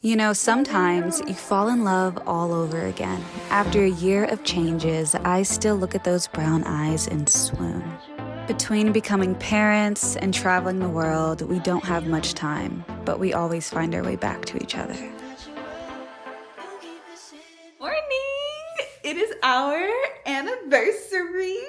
You know, sometimes you fall in love all over again. After a year of changes, I still look at those brown eyes and swoon. Between becoming parents and traveling the world, we don't have much time, but we always find our way back to each other. Morning! It is our anniversary.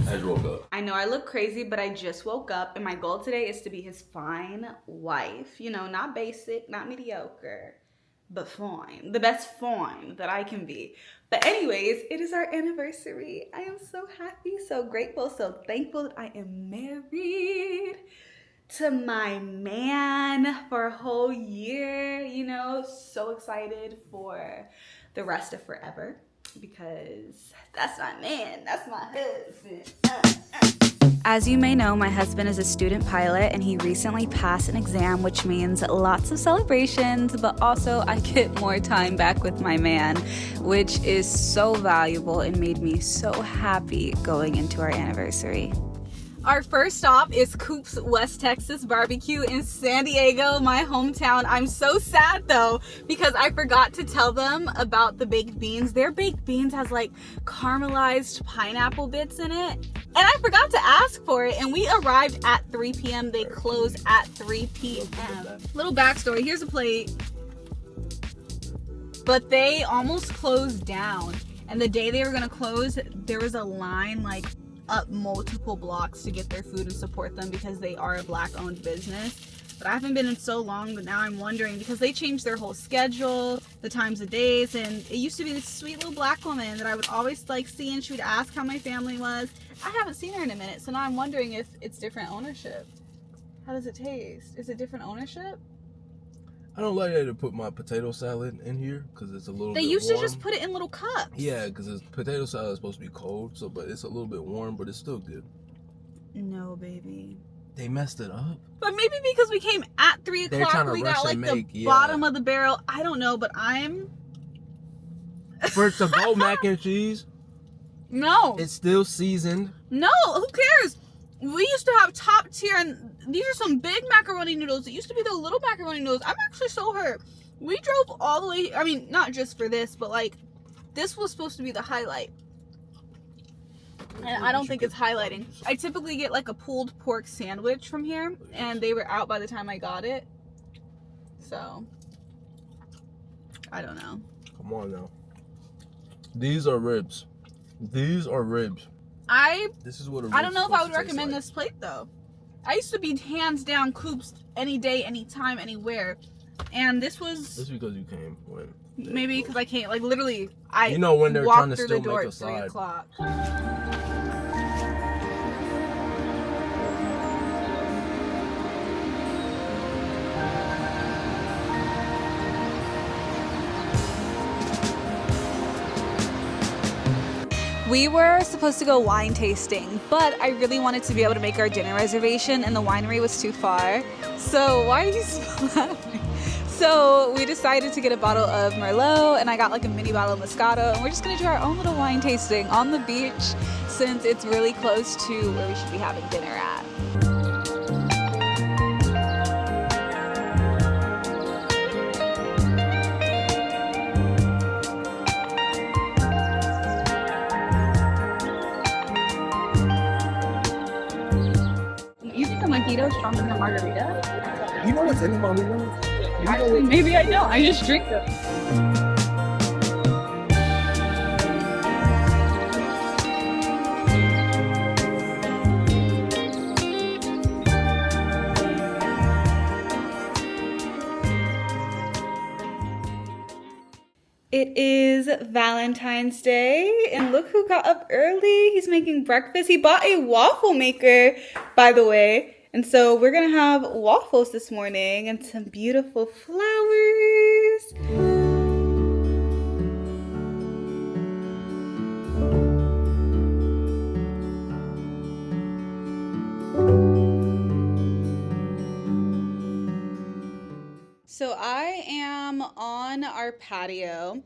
I just woke up. I know I look crazy, but I just woke up, and my goal today is to be his fine wife. You know, not basic, not mediocre, but fine. The best fine that I can be. But anyways, it is our anniversary. I am so happy, so grateful, so thankful that I am married to my man for a whole year. You know, so excited for the rest of forever, because that's my man, that's my husband. As you may know, my husband is a student pilot and he recently passed an exam, which means lots of celebrations, but also I get more time back with my man, which is so valuable and made me so happy going into our anniversary. Our first stop is Coop's West Texas Barbecue in San Diego, my hometown. I'm so sad though, because I forgot to tell them about the baked beans. Their baked beans has like caramelized pineapple bits in it. And I forgot to ask for it, and we arrived at 3 p.m. They close at 3 p.m. Little backstory, here's a plate. But they almost closed down. And the day they were gonna close, there was a line like up multiple blocks to get their food and support them because they are a black-owned business. But I haven't been in so long, but now I'm wondering, because they changed their whole schedule, the times of days, and it used to be this sweet little black woman that I would always like see, and she would ask how my family was. I haven't seen her in a minute, so now I'm wondering if it's different ownership. How does it taste? Is it different ownership? I don't like that to put my potato salad in here because it's a little bit They used warm. to just put it in little cups. Yeah, because potato salad is supposed to be cold, so but it's a little bit warm, but it's still good. No, baby. They messed it up. But maybe because we came at 3 They're trying o'clock, to we rush got like and the make, yeah. bottom of the barrel. I don't know, but I'm... For to-go mac and cheese, No. it's still seasoned. No, who cares? We used to have top tier, and these are some big macaroni noodles. It used to be the little macaroni noodles. I'm actually so hurt. We drove all the way, I mean, not just for this, but like, this was supposed to be the highlight. And I don't think it's highlighting. I typically get like a pulled pork sandwich from here, and they were out by the time I got it. So, I don't know. Come on now. These are ribs. These are ribs. This is what a I don't know if I would rib's supposed to taste recommend like. this plate though. I used to be hands down Coops any day, anytime, anywhere. And this was It's because you came when. maybe because I can't, like, literally, I You know when they're walked trying to through still the door make at a 3 side. o'clock. We were supposed to go wine tasting, but I really wanted to be able to make our dinner reservation, and the winery was too far. So why are you laughing? So we decided to get a bottle of Merlot, and I got like a mini bottle of Moscato, and we're just gonna do our own little wine tasting on the beach since it's really close to where we should be having dinner at. You think a mojito is stronger than a margarita? You know what's in the margarita? Actually, maybe I don't. I just drink them. It is Valentine's Day, and look who got up early. He's making breakfast. He bought a waffle maker, by the way. And so we're gonna have waffles this morning and some beautiful flowers. So I am on our patio.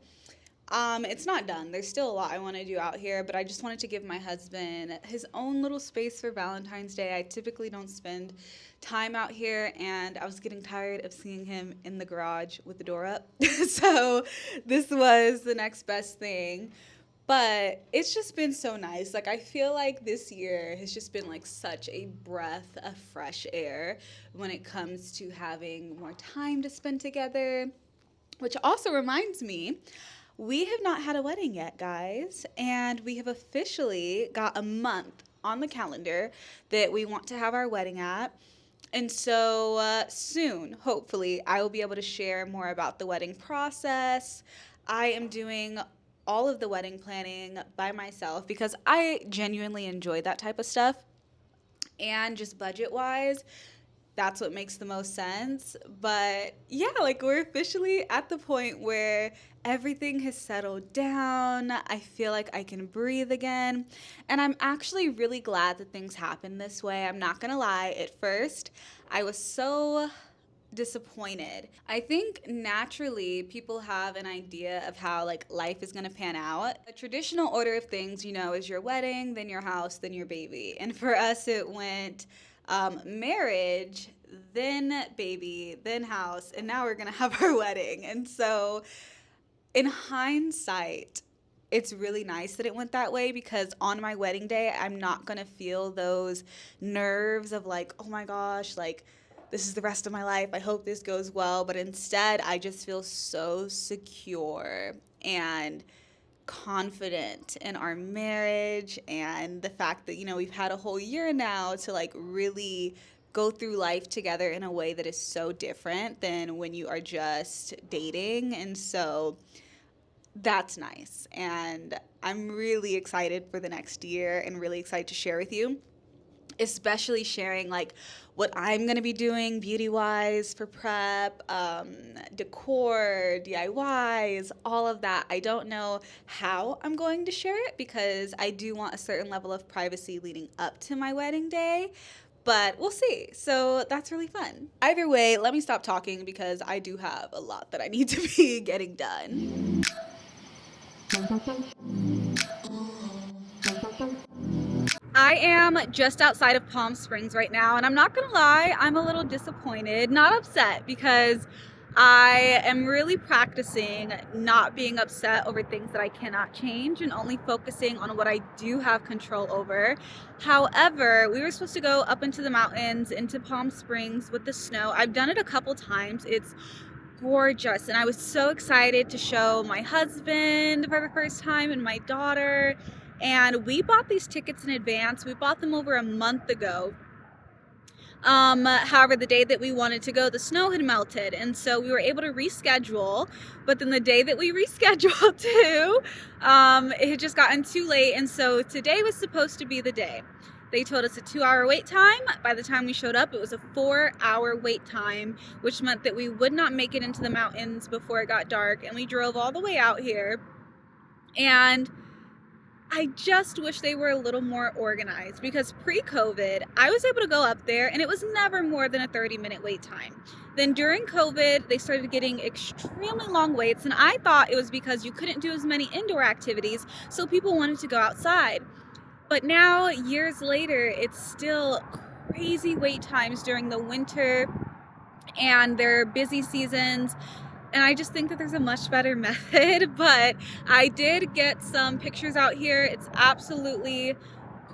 It's not done. There's still a lot I want to do out here, but I just wanted to give my husband his own little space for Valentine's Day. I typically don't spend time out here, and I was getting tired of seeing him in the garage with the door up. So this was the next best thing. But it's just been so nice. Like, I feel like this year has just been like such a breath of fresh air when it comes to having more time to spend together. Which also reminds me, we have not had a wedding yet, guys. And we have officially got a month on the calendar that we want to have our wedding at. And so soon, hopefully, I will be able to share more about the wedding process. I am doing all of the wedding planning by myself because I genuinely enjoy that type of stuff. And just budget-wise, that's what makes the most sense. But yeah, like, we're officially at the point where everything has settled down. I feel like I can breathe again. And I'm actually really glad that things happened this way. I'm not gonna lie, at first, I was so disappointed. I think naturally people have an idea of how like life is going to pan out. A traditional order of things, you know, is your wedding, then your house, then your baby. And for us it went marriage, then baby, then house, and now we're going to have our wedding. And so in hindsight, it's really nice that it went that way because on my wedding day, I'm not going to feel those nerves of like, oh my gosh, like this is the rest of my life. I hope this goes well. But instead, I just feel so secure and confident in our marriage and the fact that, you know, we've had a whole year now to like really go through life together in a way that is so different than when you are just dating. And so that's nice. And I'm really excited for the next year and really excited to share with you, especially sharing like what I'm going to be doing beauty-wise for prep, decor, DIYs, all of that. I don't know how I'm going to share it because I do want a certain level of privacy leading up to my wedding day, but we'll see. So that's really fun. Either way, let me stop talking because I do have a lot that I need to be getting done. I am just outside of Palm Springs right now, and I'm not gonna lie, I'm a little disappointed, not upset, because I am really practicing not being upset over things that I cannot change and only focusing on what I do have control over. However, we were supposed to go up into the mountains, into Palm Springs with the snow. I've done it a couple times. It's gorgeous, and I was so excited to show my husband for the first time and my daughter. And we bought these tickets in advance. We bought them over a month ago. However, the day that we wanted to go, the snow had melted. And so we were able to reschedule. But then the day that we rescheduled to, it had just gotten too late. And so today was supposed to be the day. They told us a 2-hour wait time. By the time we showed up, it was a 4-hour wait time, which meant that we would not make it into the mountains before it got dark. And we drove all the way out here. And I just wish they were a little more organized because pre-COVID, I was able to go up there and it was never more than a 30-minute wait time. Then during COVID, they started getting extremely long waits, and I thought it was because you couldn't do as many indoor activities, so people wanted to go outside. But now, years later, it's still crazy wait times during the winter and their busy seasons. And I just think that there's a much better method, but I did get some pictures out here. It's absolutely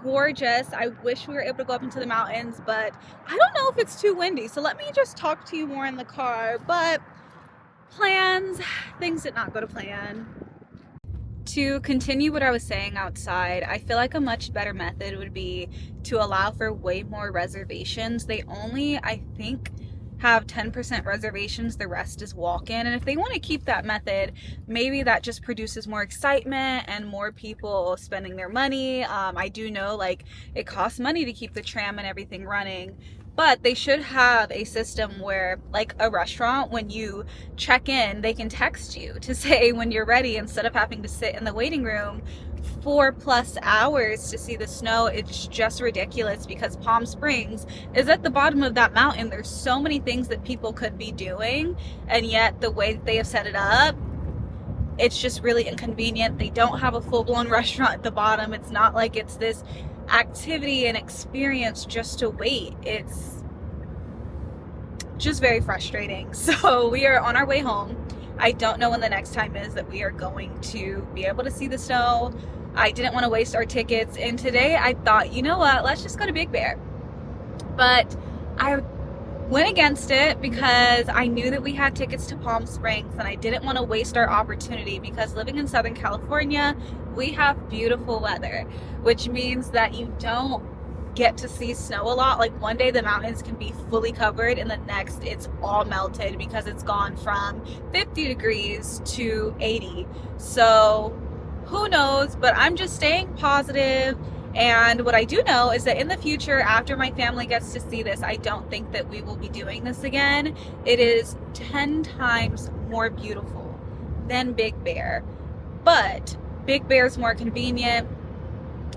gorgeous. I wish we were able to go up into the mountains, but I don't know if it's too windy. So let me just talk to you more in the car. But plans, things did not go to plan. To continue what I was saying outside, I feel like a much better method would be to allow for way more reservations. They only, I think, have 10% reservations, the rest is walk-in. And if they want to keep that method, maybe that just produces more excitement and more people spending their money. I do know like it costs money to keep the tram and everything running, but they should have a system where, like a restaurant, when you check in, they can text you to say when you're ready instead of having to sit in the waiting room 4+ hours to see the snow. It's just ridiculous because Palm Springs is at the bottom of that mountain. There's so many things that people could be doing, and yet the way that they have set it up, it's just really inconvenient. They don't have a full-blown restaurant at the bottom. It's not like it's this activity and experience just to wait. It's just very frustrating. So we are on our way home. I don't know when the next time is that we are going to be able to see the snow. I didn't want to waste our tickets, and today I thought, you know what, let's just go to Big Bear. But I went against it because I knew that we had tickets to Palm Springs, and I didn't want to waste our opportunity because living in Southern California, we have beautiful weather, which means that you don't get to see snow a lot. Like one day the mountains can be fully covered and the next it's all melted because it's gone from 50 degrees to 80. So who knows, but I'm just staying positive. And what I do know is that in the future, after my family gets to see this, I don't think that we will be doing this again. It is 10 times more beautiful than Big Bear, but Big Bear is more convenient.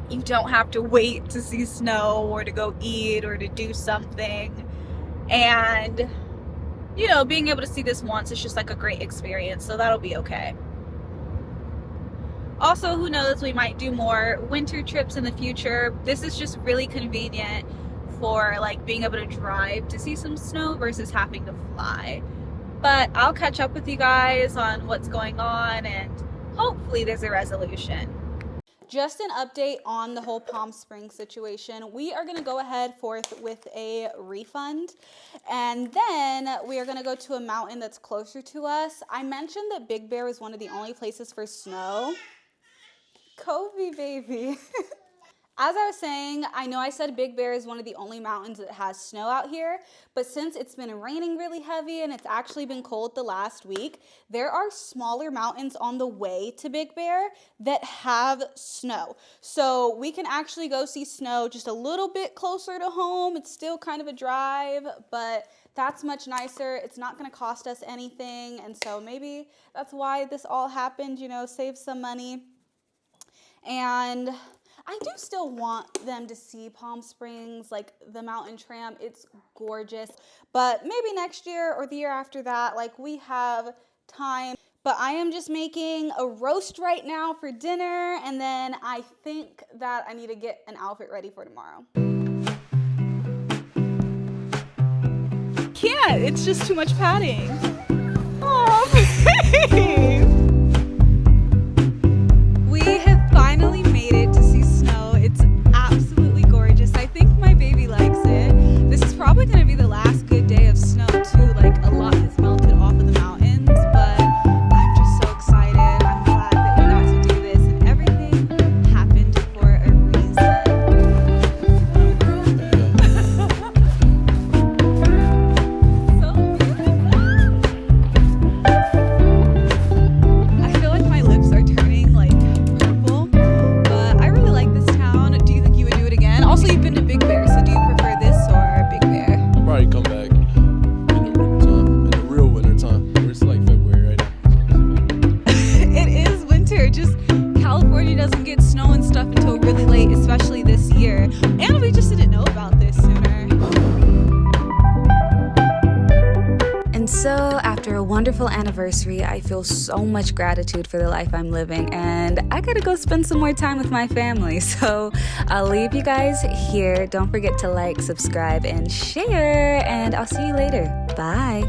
You don't have to wait to see snow or to go eat or to do something. And, you know, being able to see this once is just like a great experience, so that'll be okay. Also, who knows, we might do more winter trips in the future. This is just really convenient for like being able to drive to see some snow versus having to fly. But I'll catch up with you guys on what's going on, and hopefully there's a resolution. Just an update on the whole Palm Springs situation. We are gonna go ahead forth with a refund, and then we are gonna go to a mountain that's closer to us. I mentioned that Big Bear is one of the only places for snow. Kobe, baby. As I was saying, I know I said Big Bear is one of the only mountains that has snow out here, but since it's been raining really heavy and it's actually been cold the last week, there are smaller mountains on the way to Big Bear that have snow. So we can actually go see snow just a little bit closer to home. It's still kind of a drive, but that's much nicer. It's not gonna cost us anything, and so maybe that's why this all happened, you know, save some money. And I do still want them to see Palm Springs, like the mountain tram. It's gorgeous. But maybe next year or the year after that, like we have time. But I am just making a roast right now for dinner. And then I think that I need to get an outfit ready for tomorrow. Can't. It's just too much padding. Oh, babe. We have finally made it to see snow. It's absolutely gorgeous. I think my baby likes it. This is probably going to be the last good day of snow too. Like a lot has melted off of the mountains, but I'm just so excited. I'm glad that we got to do this, and everything happened for a reason. So I feel like my lips are turning like purple, but I really like this town. Do you think you would do it again? Also, you've been to Big Bear, so do you prefer this or Big Bear? I'll probably come back in the real winter time. It's like February right now. It is winter, just California doesn't get snow and stuff until really late, especially this year. And we just didn't know about this sooner. And so, after a wonderful anniversary, I feel so much gratitude for the life I'm living, and I gotta go spend some more time with my family. So, I'll leave you guys here. Don't forget to like, subscribe, and share, and I'll see you later. Bye.